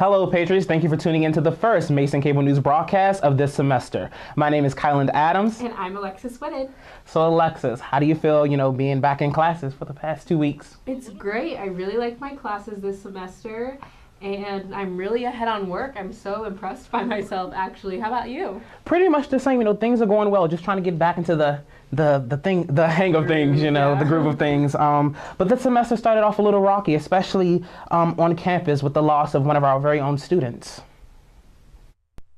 Hello, Patriots. Thank you for tuning in to the first Mason Cable News broadcast of this semester. My name is KyLend Adams. And I'm Alexis Whitted. So, Alexis, how do you feel, being back in classes for the past 2 weeks? It's great. I really like my classes this semester, and I'm really ahead on work. I'm so impressed by myself, actually. How about you? Pretty much the same. Things are going well. Just trying to get back into the hang of things, the groove of things. But this semester started off a little rocky, especially on campus with the loss of one of our very own students.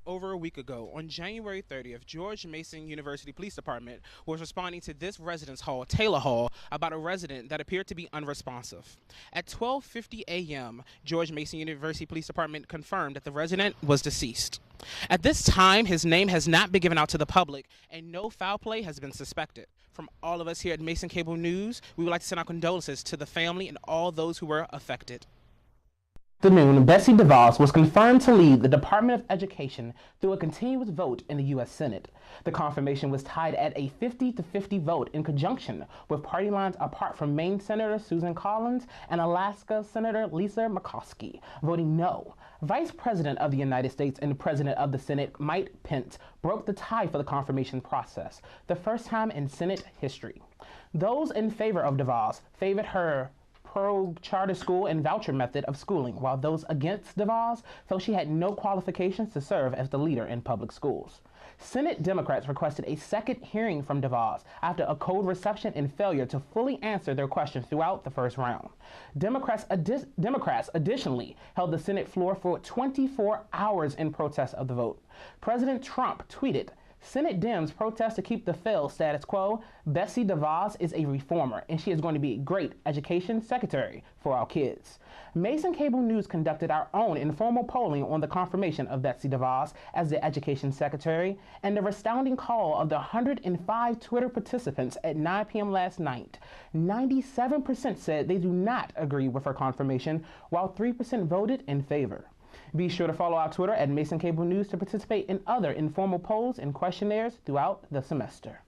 Over a week ago, on January 30th, George Mason University Police Department was responding to this residence hall, Taylor Hall, about a resident that appeared to be unresponsive. At 12:50 a.m., George Mason University Police Department confirmed that the resident was deceased. At this time, his name has not been given out to the public, and no foul play has been suspected. From all of us here at Mason Cable News, we would like to send our condolences to the family and all those who were affected. Afternoon, Betsy DeVos was confirmed to lead the Department of Education through a continuous vote in the U.S. Senate. The confirmation was tied at a 50-50 vote in conjunction with party lines apart from Maine Senator Susan Collins and Alaska Senator Lisa Murkowski voting no. Vice President of the United States and President of the Senate, Mike Pence, broke the tie for the confirmation process, the first time in Senate history. Those in favor of DeVos favored her pro-charter school and voucher method of schooling, while those against DeVos felt she had no qualifications to serve as the leader in public schools. Senate Democrats requested a second hearing from DeVos after a cold reception and failure to fully answer their questions throughout the first round. Democrats additionally held the Senate floor for 24 hours in protest of the vote. President Trump tweeted, "Senate Dems protest to keep the failed status quo. Betsy DeVos is a reformer, and she is going to be a great education secretary for our kids." Mason Cable News conducted our own informal polling on the confirmation of Betsy DeVos as the education secretary, and the resounding call of the 105 Twitter participants at 9 p.m. last night. 97% said they do not agree with her confirmation, while 3% voted in favor. Be sure to follow our Twitter at Mason Cable News to participate in other informal polls and questionnaires throughout the semester.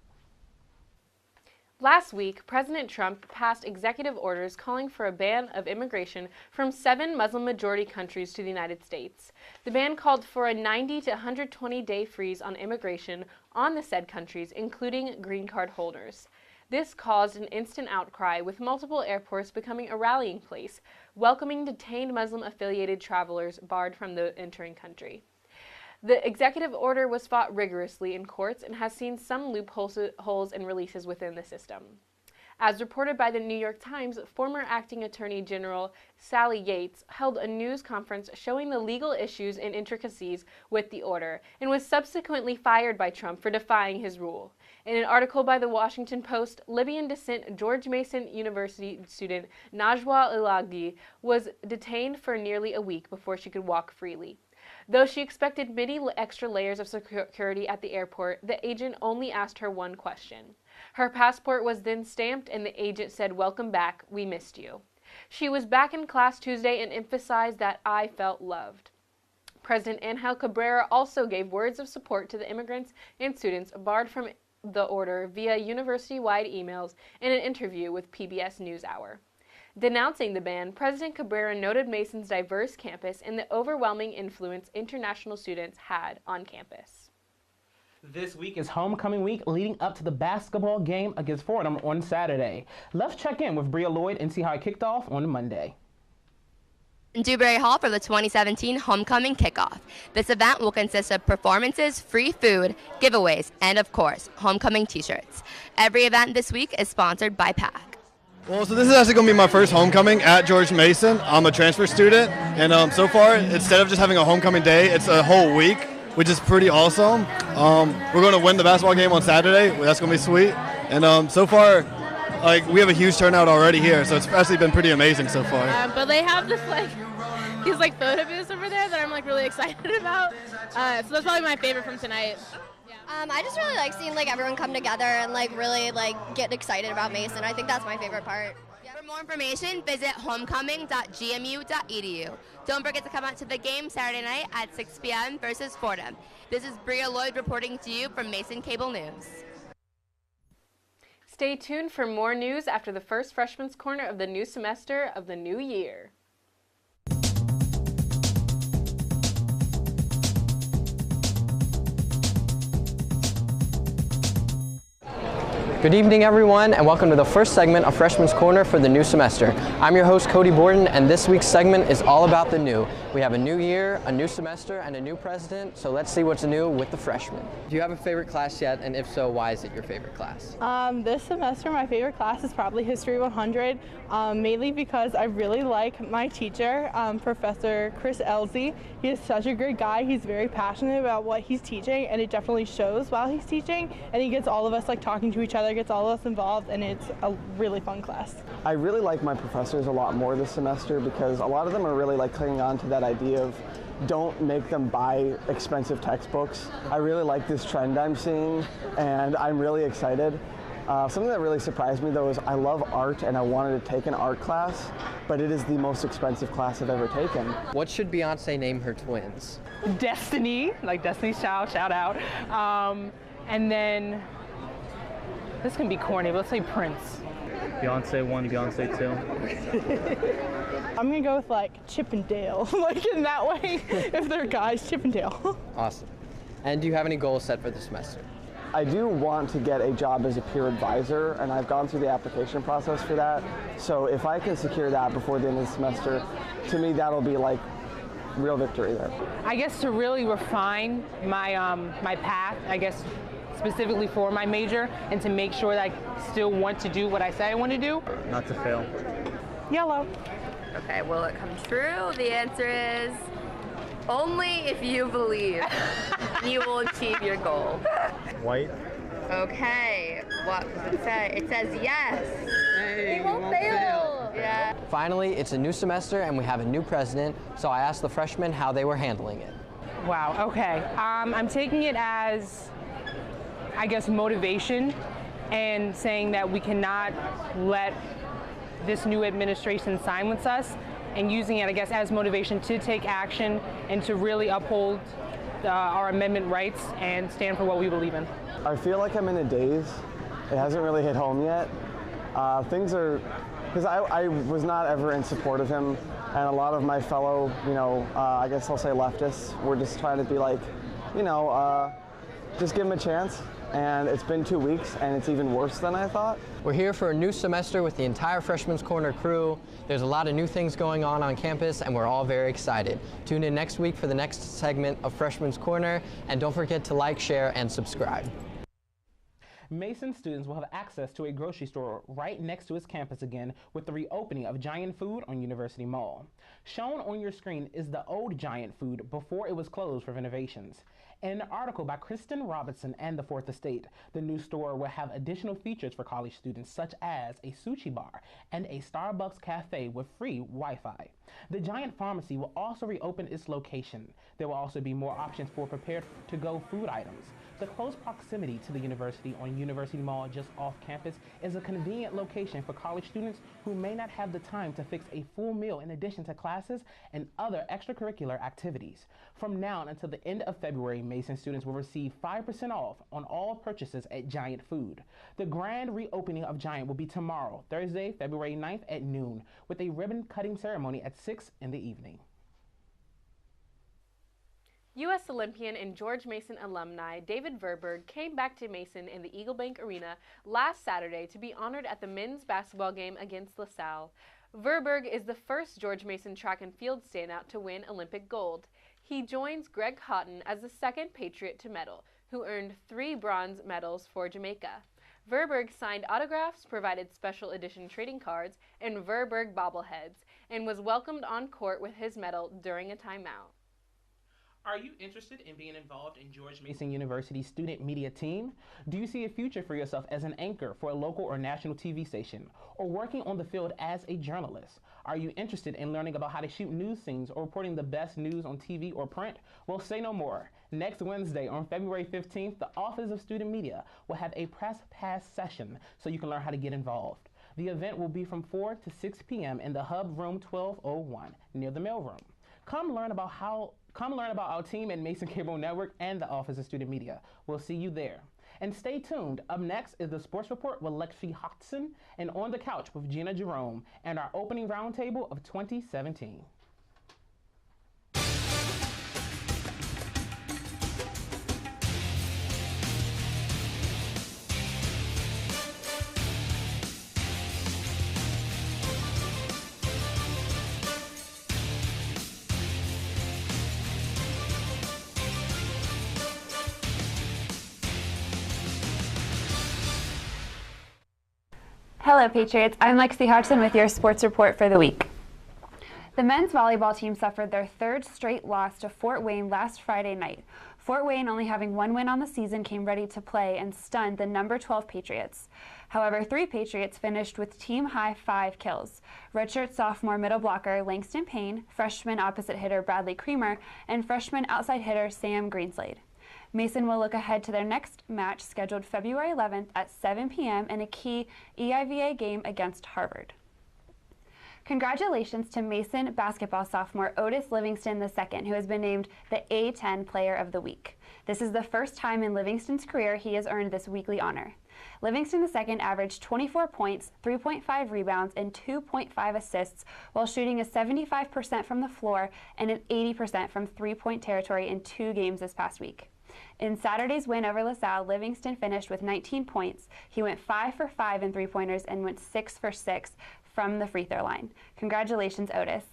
Last week, President Trump passed executive orders calling for a ban of immigration from 7 Muslim-majority countries to the United States. The ban called for a 90 to 120-day freeze on immigration on the said countries, including green card holders. This caused an instant outcry, with multiple airports becoming a rallying place, welcoming detained Muslim-affiliated travelers barred from the entering country. The executive order was fought rigorously in courts and has seen some loopholes and releases within the system. As reported by the New York Times, former Acting Attorney General Sally Yates held a news conference showing the legal issues and intricacies with the order, and was subsequently fired by Trump for defying his rule. In an article by the Washington Post, Libyan descent George Mason University student Najwa Ilaghi was detained for nearly a week before she could walk freely. Though she expected many extra layers of security at the airport, the agent only asked her one question. Her passport was then stamped, and the agent said, "Welcome back, we missed you." She was back in class Tuesday and emphasized that "I felt loved." President Angel Cabrera also gave words of support to the immigrants and students barred from the order via university-wide emails in an interview with PBS NewsHour. Denouncing the ban, President Cabrera noted Mason's diverse campus and the overwhelming influence international students had on campus. This week is homecoming week leading up to the basketball game against Fordham on Saturday. Let's check in with Bria, Lloyd, and see how it kicked off on Monday. In Dewberry Hall for the 2017 Homecoming Kickoff. This event will consist of performances, free food, giveaways, and of course, homecoming t-shirts. Every event this week is sponsored by PAC. Well, so this is actually going to be my first homecoming at George Mason. I'm a transfer student, and so far, instead of just having a homecoming day, it's a whole week, which is pretty awesome. We're going to win the basketball game on Saturday. That's going to be sweet. And so far, we have a huge turnout already here, so it's actually been pretty amazing so far. But they have these photo booths over there that I'm really excited about. So that's probably my favorite from tonight. I just really like seeing everyone come together and really get excited about Mason. I think that's my favorite part. For more information, visit homecoming.gmu.edu. Don't forget to come out to the game Saturday night at 6 p.m. versus Fordham. This is Bria, Lloyd reporting to you from Mason Cable News. Stay tuned for more news after the first Freshman's Corner of the new semester of the new year. Good evening, everyone, and welcome to the first segment of Freshman's Corner for the new semester. I'm your host, Cody Borden, and this week's segment is all about the new. We have a new year, a new semester, and a new president, so let's see what's new with the freshmen. Do you have a favorite class yet, and if so, why is it your favorite class? This semester, my favorite class is probably History 100, mainly because I really like my teacher, Professor Chris Elsie. He is such a great guy. He's very passionate about what he's teaching, and it definitely shows while he's teaching, and he gets all of us like talking to each other, gets all of us involved, and it's a really fun class. I really like my professors a lot more this semester because a lot of them are really like clinging on to that idea of don't make them buy expensive textbooks. I really like this trend I'm seeing, and I'm really excited. Something that really surprised me though is I love art and I wanted to take an art class, but it is the most expensive class I've ever taken. What should Beyonce name her twins? Destiny, like Destiny's Child, shout out. And then, this can be corny, but let's say Prince. Beyonce 1, Beyonce 2. I'm gonna go with like Chip and Dale, like in that way, if they're guys, Chip and Dale. Awesome. And do you have any goals set for the semester? I do want to get a job as a peer advisor, and I've gone through the application process for that. So if I can secure that before the end of the semester, to me that'll be like real victory there. I guess to really refine my my path, I guess specifically for my major, and to make sure that I still want to do what I say I want to do. Not to fail. Yellow. Okay, will it come true? The answer is only if you believe you will achieve your goal. White. Okay, what does it say? It says yes. Hey, we won't fail. Yeah. Finally, it's a new semester and we have a new president, so I asked the freshmen how they were handling it. Wow, okay. I'm taking it as, I guess, motivation, and saying that we cannot let this new administration silence us, and using it, I guess, as motivation to take action and to really uphold our amendment rights and stand for what we believe in. I feel like I'm in a daze. It hasn't really hit home yet. Things are, because I was not ever in support of him, and a lot of my fellow, I guess I'll say leftists, were just trying to be like, just give him a chance. And it's been 2 weeks, and it's even worse than I thought. We're here for a new semester with the entire Freshman's Corner crew. There's a lot of new things going on campus, and we're all very excited. Tune in next week for the next segment of Freshman's Corner, and don't forget to like, share, and subscribe. Mason students will have access to a grocery store right next to its campus again with the reopening of Giant Food on University Mall. Shown on your screen is the old Giant Food before it was closed for renovations. In an article by Kristen Robinson and the Fourth Estate, the new store will have additional features for college students such as a sushi bar and a Starbucks cafe with free Wi-Fi. The Giant Pharmacy will also reopen its location. There will also be more options for prepared-to-go food items. The close proximity to the university on University Mall just off campus is a convenient location for college students who may not have the time to fix a full meal in addition to classes and other extracurricular activities. From now until the end of February, Mason students will receive 5% off on all purchases at Giant Food. The grand reopening of Giant will be tomorrow, Thursday, February 9th at noon, with a ribbon-cutting ceremony at 6 in the evening. U.S. Olympian and George Mason alumni David Verburg came back to Mason in the Eagle Bank Arena last Saturday to be honored at the men's basketball game against LaSalle. Verburg is the first George Mason track and field standout to win Olympic gold. He joins Greg Houghton as the second Patriot to medal, who earned 3 bronze medals for Jamaica. Verburg signed autographs, provided special edition trading cards, and Verburg bobbleheads, and was welcomed on court with his medal during a timeout. Are you interested in being involved in George Mason University's student media team? Do you see a future for yourself as an anchor for a local or national TV station, or working on the field as a journalist? Are you interested in learning about how to shoot news scenes or reporting the best news on TV or print? Well, say no more. Next Wednesday, on February 15th, the Office of Student Media will have a press pass session so you can learn how to get involved. The event will be from 4 to 6 p.m. in the Hub Room 1201 near the mailroom. Come learn about our team at Mason Cable Network and the Office of Student Media. We'll see you there. And stay tuned. Up next is the Sports Report with Lexi Hodgson and On the Couch with Gina Jerome and our opening roundtable of 2017. Hello, Patriots. I'm Lexi Hodgson with your sports report for the week. The men's volleyball team suffered their third straight loss to Fort Wayne last Friday night. Fort Wayne, only having one win on the season, came ready to play and stunned the number 12 Patriots. However, 3 Patriots finished with team-high 5 kills. Redshirt sophomore middle blocker Langston Payne, freshman opposite hitter Bradley Creamer, and freshman outside hitter Sam Greenslade. Mason will look ahead to their next match scheduled February 11th at 7 p.m. in a key EIVA game against Harvard. Congratulations to Mason basketball sophomore Otis Livingston II, who has been named the A10 Player of the Week. This is the first time in Livingston's career he has earned this weekly honor. Livingston II averaged 24 points, 3.5 rebounds, and 2.5 assists while shooting a 75% from the floor and an 80% from three-point territory in 2 games this past week. In Saturday's win over LaSalle, Livingston finished with 19 points. He went 5 for 5 in three-pointers and went 6 for 6 from the free throw line. Congratulations, Otis.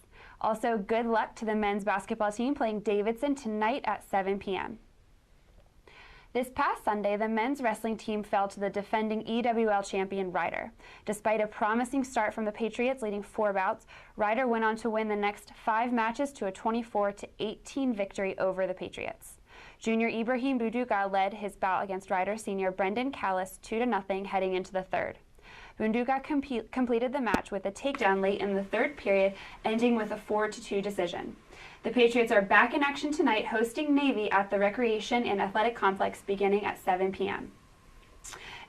Also, good luck to the men's basketball team playing Davidson tonight at 7 p.m. This past Sunday, the men's wrestling team fell to the defending EWL champion Ryder. Despite a promising start from the Patriots leading 4 bouts, Ryder went on to win the next 5 matches to a 24-18 victory over the Patriots. Junior Ibrahim Buduka led his bout against Ryder senior Brendan Callis 2-0 heading into the third. Bunduka completed the match with a takedown late in the third period, ending with a 4-2 decision. The Patriots are back in action tonight, hosting Navy at the Recreation and Athletic Complex beginning at 7 p.m.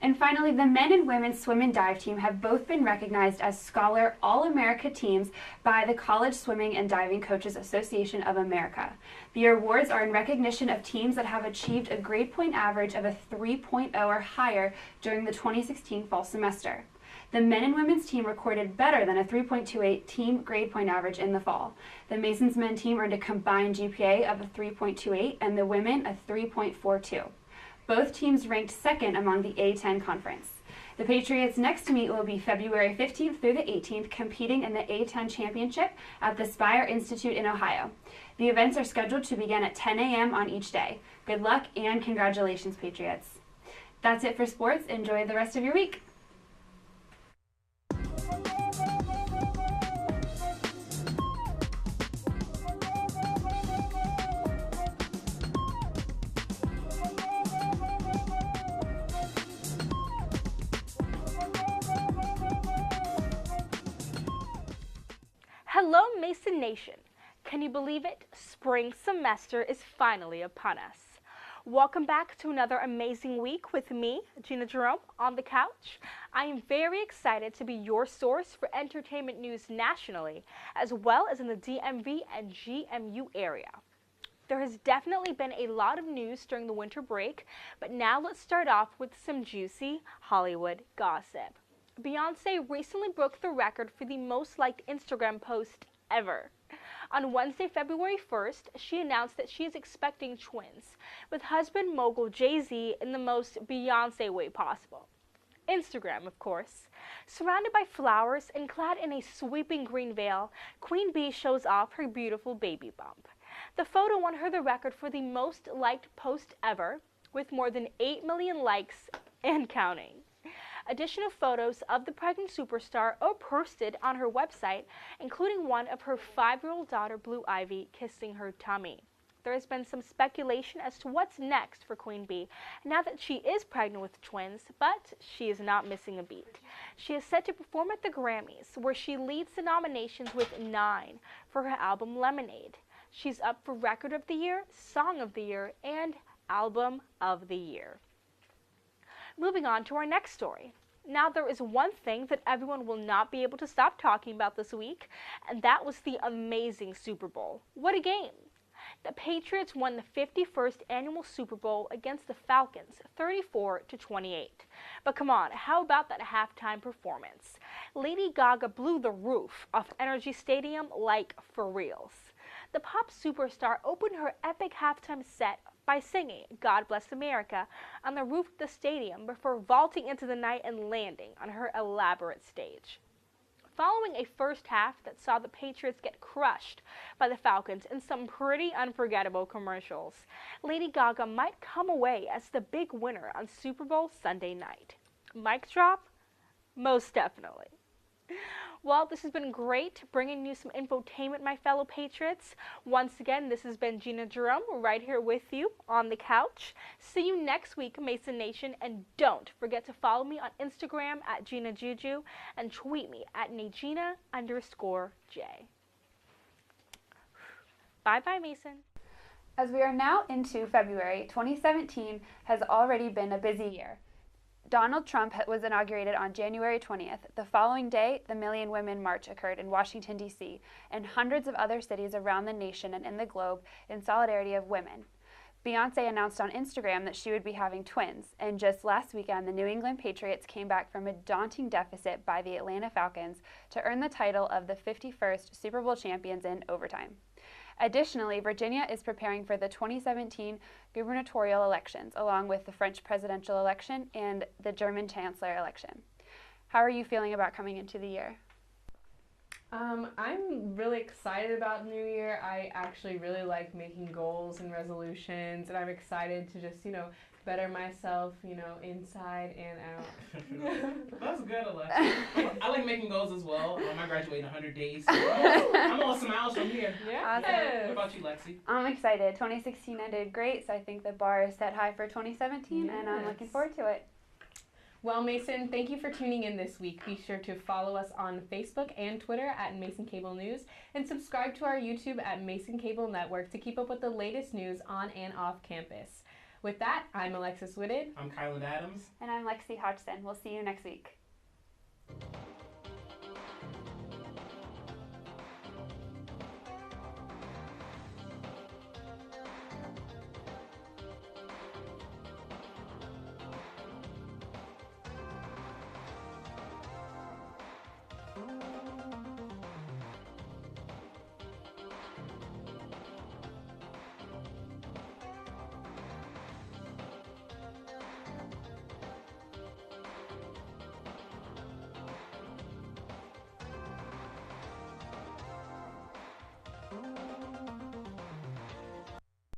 And finally, the men and women's swim and dive team have both been recognized as Scholar All-America teams by the College Swimming and Diving Coaches Association of America. The awards are in recognition of teams that have achieved a grade point average of a 3.0 or higher during the 2016 fall semester. The men and women's team recorded better than a 3.28 team grade point average in the fall. The Masons men team earned a combined GPA of a 3.28 and the women a 3.42. Both teams ranked second among the A10 conference. The Patriots' next meet will be February 15th through the 18th, competing in the A10 championship at the Spire Institute in Ohio. The events are scheduled to begin at 10 a.m. on each day. Good luck and congratulations, Patriots. That's it for sports. Enjoy the rest of your week. Hello, Mason Nation. Can you believe it? Spring semester is finally upon us. Welcome back to another amazing week with me, Gina Jerome, on the couch. I am very excited to be your source for entertainment news nationally, as well as in the DMV and GMU area. There has definitely been a lot of news during the winter break, but now let's start off with some juicy Hollywood gossip. Beyoncé recently broke the record for the most liked Instagram post ever. On Wednesday, February 1st, she announced that she is expecting twins, with husband mogul Jay-Z in the most Beyoncé way possible. Instagram, of course. Surrounded by flowers and clad in a sweeping green veil, Queen Bee shows off her beautiful baby bump. The photo won her the record for the most liked post ever, with more than 8 million likes and counting. Additional photos of the pregnant superstar are posted on her website, including one of her 5-year-old daughter, Blue Ivy, kissing her tummy. There has been some speculation as to what's next for Queen Bee now that she is pregnant with twins, but she is not missing a beat. She is set to perform at the Grammys, where she leads the nominations with 9 for her album Lemonade. She's up for Record of the Year, Song of the Year, and Album of the Year. Moving on to our next story. Now, there is one thing that everyone will not be able to stop talking about this week, and that was the amazing Super Bowl. What a game! The Patriots won the 51st annual Super Bowl against the Falcons, 34-28. But come on, how about that halftime performance? Lady Gaga blew the roof off Energy Stadium like for reals. The pop superstar opened her epic halftime set by singing God Bless America on the roof of the stadium before vaulting into the night and landing on her elaborate stage. Following a first half that saw the Patriots get crushed by the Falcons in some pretty unforgettable commercials, Lady Gaga might come away as the big winner on Super Bowl Sunday night. Mic drop? Most definitely. Well, this has been great, bringing you some infotainment, my fellow patriots. Once again, this has been Gina Jerome, right here with you on the couch. See you next week, Mason Nation, and don't forget to follow me on Instagram at Gina Juju and tweet me at Najina_J. Bye-bye, Mason. As we are now into February, 2017 has already been a busy year. Donald Trump was inaugurated on January 20th. The following day, the Million Women March occurred in Washington, D.C., and hundreds of other cities around the nation and in the globe in solidarity of women. Beyoncé announced on Instagram that she would be having twins, and just last weekend, the New England Patriots came back from a daunting deficit by the Atlanta Falcons to earn the title of the 51st Super Bowl champions in overtime. Additionally, Virginia is preparing for the 2017 gubernatorial elections, along with the French presidential election and the German chancellor election. How are you feeling about coming into the year? I'm really excited about New Year. I actually really like making goals and resolutions, and I'm excited to just, better myself, inside and out. That's good, Alexis. I like making goals as well. I graduate in 100 days. So I'm all smiles from here. Yeah. Awesome. What about you, Lexi? I'm excited. 2016 ended great, so I think the bar is set high for 2017, and I'm looking forward to it. Well, Mason, thank you for tuning in this week. Be sure to follow us on Facebook and Twitter at Mason Cable News, and subscribe to our YouTube at Mason Cable Network to keep up with the latest news on and off campus. With that, I'm Alexis Whitted. I'm KyLend Adams. And I'm Lexi Hodgson. We'll see you next week.